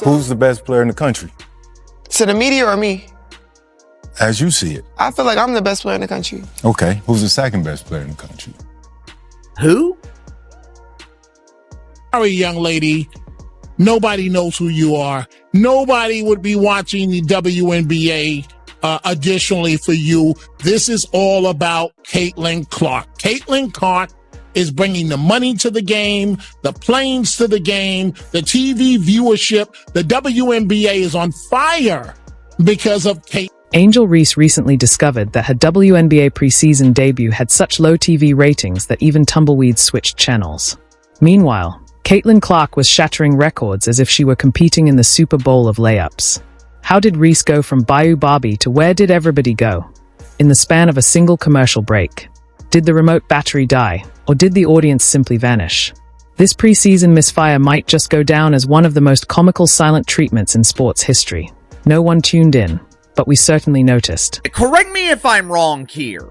Who's the best player in the country? To the media or me? As you see it. I feel like I'm the best player in the country. Okay. Who's the second best player in the country? Who? Sorry, young lady. Nobody knows who you are. Nobody would be watching the WNBA. Additionally, for you, this is all about Caitlin Clark. Caitlin Clark is bringing the money to the game, the planes to the game, the TV viewership. The WNBA is on fire because of Caitlin. Angel Reese recently discovered that her WNBA preseason debut had such low TV ratings that even tumbleweeds switched channels. Meanwhile, Caitlin Clark was shattering records as if she were competing in the Super Bowl of layups. How did Reese go from Bayou Barbie to where did everybody go? In the span of a single commercial break. Did the remote battery die, or did the audience simply vanish? This preseason misfire might just go down as one of the most comical silent treatments in sports history. No one tuned in, but we certainly noticed. Correct me if I'm wrong here.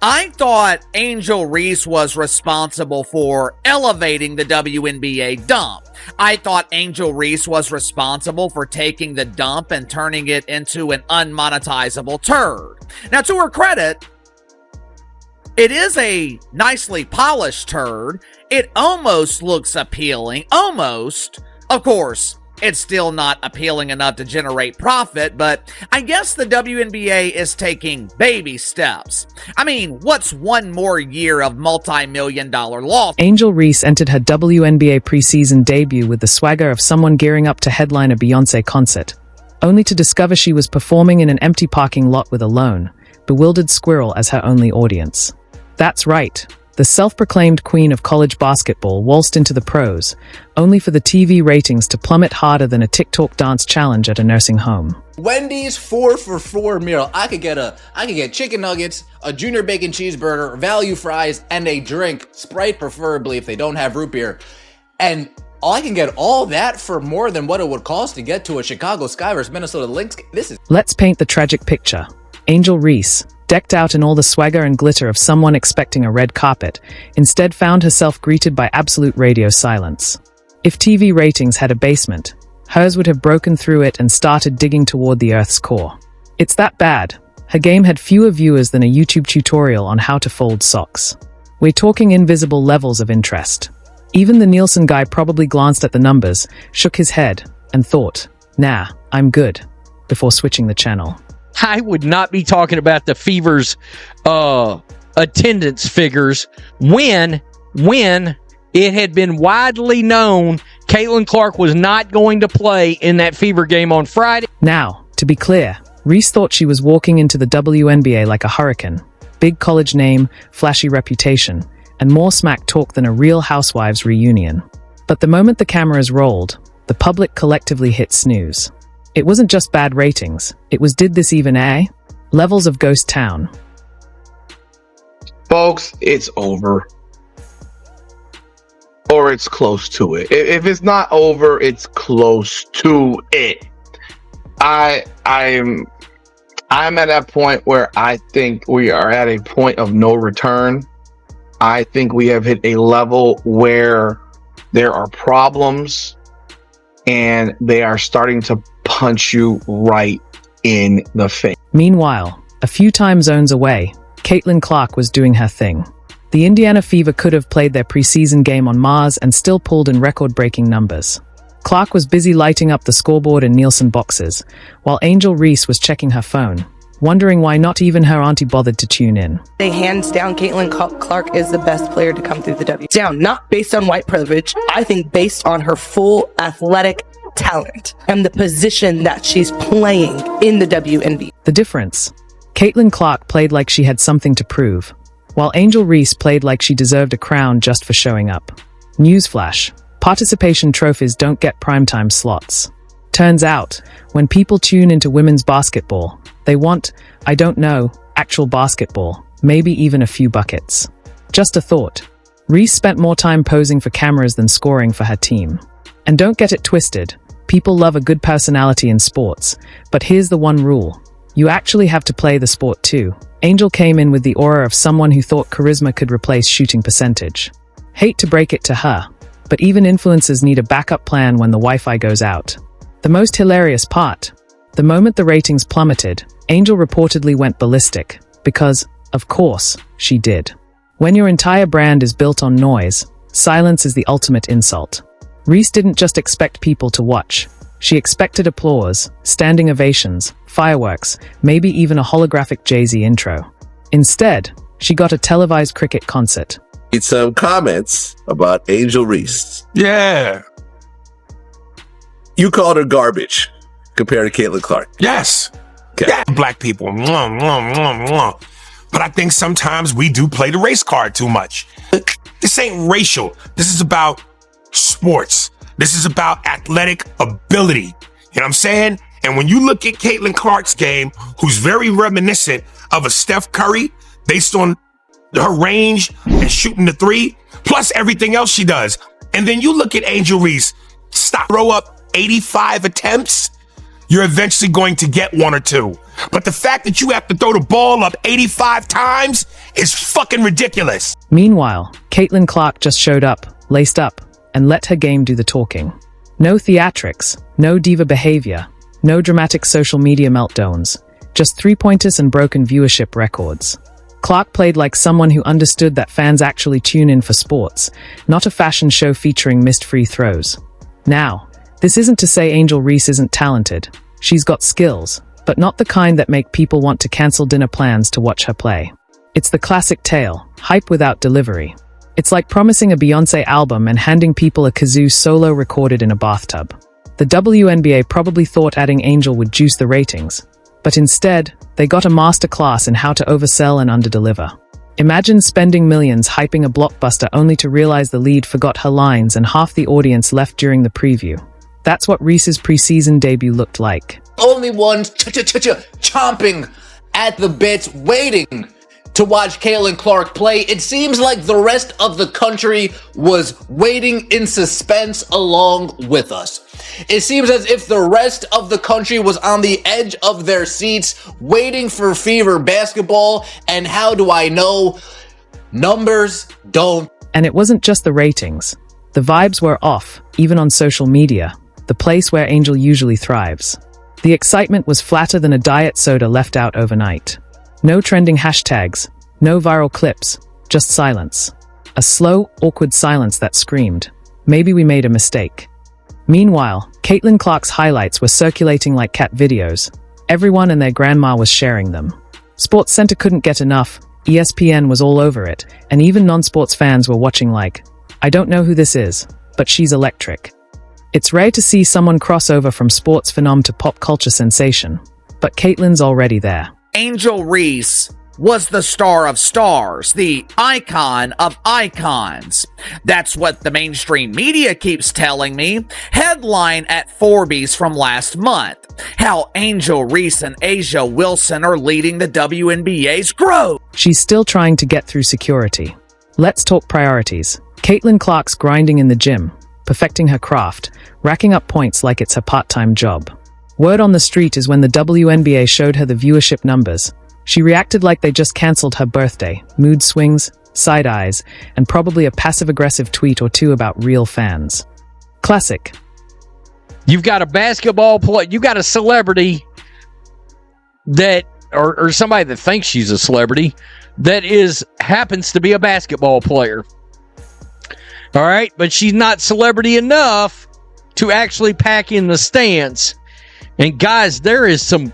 I thought Angel Reese was responsible for elevating the WNBA dump. I thought Angel Reese was responsible for taking the dump and turning it into an unmonetizable turd. Now, to her credit, it is a nicely polished turd. It almost looks appealing. Almost. Of course, it's still not appealing enough to generate profit, but I guess the WNBA is taking baby steps. I mean, what's one more year of multi-million-dollar loss? Angel Reese entered her WNBA preseason debut with the swagger of someone gearing up to headline a Beyoncé concert, only to discover she was performing in an empty parking lot with a lone, bewildered squirrel as her only audience. That's right. The self-proclaimed queen of college basketball waltzed into the pros, only for the TV ratings to plummet harder than a TikTok dance challenge at a nursing home. Wendy's 4 for $4 meal. I could get chicken nuggets, a junior bacon cheeseburger, value fries, and a drink, Sprite preferably if they don't have root beer. And I can get all that for more than what it would cost to get to a Chicago Sky vs Minnesota Lynx. Let's paint the tragic picture. Angel Reese, decked out in all the swagger and glitter of someone expecting a red carpet, instead found herself greeted by absolute radio silence. If TV ratings had a basement, hers would have broken through it and started digging toward the Earth's core. It's that bad. Her game had fewer viewers than a YouTube tutorial on how to fold socks. We're talking invisible levels of interest. Even the Nielsen guy probably glanced at the numbers, shook his head, and thought, nah, I'm good, before switching the channel. I would not be talking about the Fever's attendance figures when it had been widely known Caitlin Clark was not going to play in that Fever game on Friday. Now, to be clear, Reese thought she was walking into the WNBA like a hurricane. Big college name, flashy reputation, and more smack talk than a Real Housewives reunion. But the moment the cameras rolled, the public collectively hit snooze. It wasn't just bad ratings, it was did this even air? Levels of ghost town. Folks, it's over. Or it's close to it. If it's not over, it's close to it. I'm at that point where I think we are at a point of no return. I think we have hit a level where there are problems and they are starting to punch you right in the face. Meanwhile, a few time zones away, Caitlin Clark was doing her thing. The Indiana Fever could have played their preseason game on Mars and still pulled in record-breaking numbers. Clark was busy lighting up the scoreboard and Nielsen boxes, while Angel Reese was checking her phone, wondering why not even her auntie bothered to tune in. Hands down, Caitlin Clark is the best player to come through the W. Down, not based on white privilege, I think based on her full athletic talent and the position that she's playing in the WNBA. The difference? Caitlin Clark played like she had something to prove, while Angel Reese played like she deserved a crown just for showing up. Newsflash, participation trophies don't get primetime slots. Turns out, when people tune into women's basketball, they want, I don't know, actual basketball, maybe even a few buckets. Just a thought. Reese spent more time posing for cameras than scoring for her team. And don't get it twisted, people love a good personality in sports, but here's the one rule. You actually have to play the sport too. Angel came in with the aura of someone who thought charisma could replace shooting percentage. Hate to break it to her, but even influencers need a backup plan when the Wi-Fi goes out. The most hilarious part: the moment the ratings plummeted, Angel reportedly went ballistic, because, of course, she did. When your entire brand is built on noise, silence is the ultimate insult. Reese didn't just expect people to watch. She expected applause, standing ovations, fireworks, maybe even a holographic Jay-Z intro. Instead, she got a televised cricket concert. Need some comments about Angel Reese. Yeah. You called her garbage compared to Caitlin Clark. Yes. Okay. Yeah. Black people. Mwah, mwah, mwah, mwah. But I think sometimes we do play the race card too much. This ain't racial. This is about sports. This is about athletic ability. You know what I'm saying? And when you look at Caitlin Clark's game, who's very reminiscent of a Steph Curry based on her range and shooting the three, plus everything else she does. And then you look at Angel Reese, throw up 85 attempts, you're eventually going to get one or two. But the fact that you have to throw the ball up 85 times is fucking ridiculous. Meanwhile, Caitlin Clark just showed up, laced up, and let her game do the talking. No theatrics, no diva behavior, no dramatic social media meltdowns, just three-pointers and broken viewership records. Clark played like someone who understood that fans actually tune in for sports, not a fashion show featuring missed free throws. Now, this isn't to say Angel Reese isn't talented. She's got skills, but not the kind that make people want to cancel dinner plans to watch her play. It's the classic tale, hype without delivery. It's like promising a Beyoncé album and handing people a kazoo solo recorded in a bathtub. The WNBA probably thought adding Angel would juice the ratings, but instead, they got a masterclass in how to oversell and underdeliver. Imagine spending millions hyping a blockbuster only to realize the lead forgot her lines and half the audience left during the preview. That's what Reese's preseason debut looked like. Only ones chomping at the bits, waiting to watch Caitlin Clark play. It seems like the rest of the country was waiting in suspense along with us. It seems as if the rest of the country was on the edge of their seats, waiting for Fever basketball. And how do I know? Numbers don't. And it wasn't just the ratings. The vibes were off, even on social media, the place where Angel usually thrives. The excitement was flatter than a diet soda left out overnight. No trending hashtags, no viral clips, just silence. A slow, awkward silence that screamed, maybe we made a mistake. Meanwhile, Caitlin Clark's highlights were circulating like cat videos. Everyone and their grandma was sharing them. SportsCenter couldn't get enough, ESPN was all over it, and even non-sports fans were watching like, I don't know who this is, but she's electric. It's rare to see someone cross over from sports phenom to pop culture sensation, but Caitlin's already there. Angel Reese was the star of stars, the icon of icons. That's what the mainstream media keeps telling me. Headline at Forbes from last month. How Angel Reese and Asia Wilson are leading the WNBA's growth. She's still trying to get through security. Let's talk priorities. Caitlin Clark's grinding in the gym, perfecting her craft, racking up points like it's her part-time job. Word on the street is when the WNBA showed her the viewership numbers, she reacted like they just cancelled her birthday, mood swings, side eyes, and probably a passive-aggressive tweet or two about real fans. Classic. You've got a basketball player, you got a celebrity that, or somebody that thinks she's a celebrity, that happens to be a basketball player. All right, but she's not celebrity enough to actually pack in the stands. And guys, there is some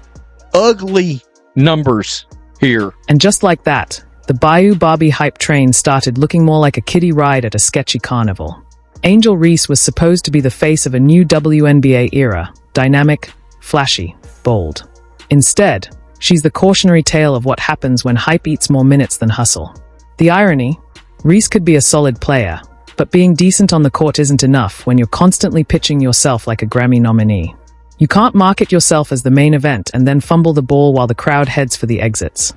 ugly numbers here. And just like that, the Bayou Barbie hype train started looking more like a kiddie ride at a sketchy carnival. Angel Reese was supposed to be the face of a new WNBA era, dynamic, flashy, bold. Instead, she's the cautionary tale of what happens when hype eats more minutes than hustle. The irony? Reese could be a solid player, but being decent on the court isn't enough when you're constantly pitching yourself like a Grammy nominee. You can't market yourself as the main event and then fumble the ball while the crowd heads for the exits.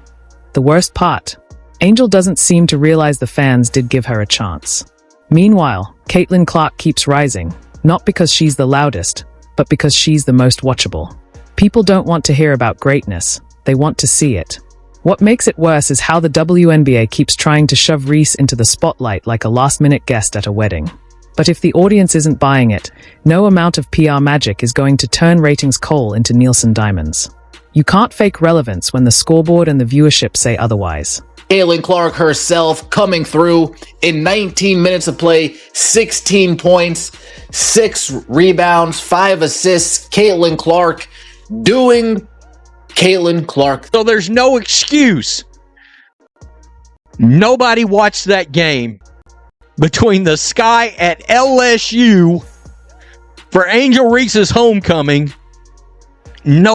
The worst part, Angel doesn't seem to realize the fans did give her a chance. Meanwhile, Caitlin Clark keeps rising, not because she's the loudest, but because she's the most watchable. People don't want to hear about greatness, they want to see it. What makes it worse is how the WNBA keeps trying to shove Reese into the spotlight like a last-minute guest at a wedding. But if the audience isn't buying it, no amount of PR magic is going to turn ratings coal into Nielsen diamonds. You can't fake relevance when the scoreboard and the viewership say otherwise. Caitlin Clark herself coming through in 19 minutes of play, 16 points, 6 rebounds, 5 assists. Caitlin Clark doing Caitlin Clark. So there's no excuse. Nobody watched that game between the Sky at LSU for Angel Reese's homecoming. No.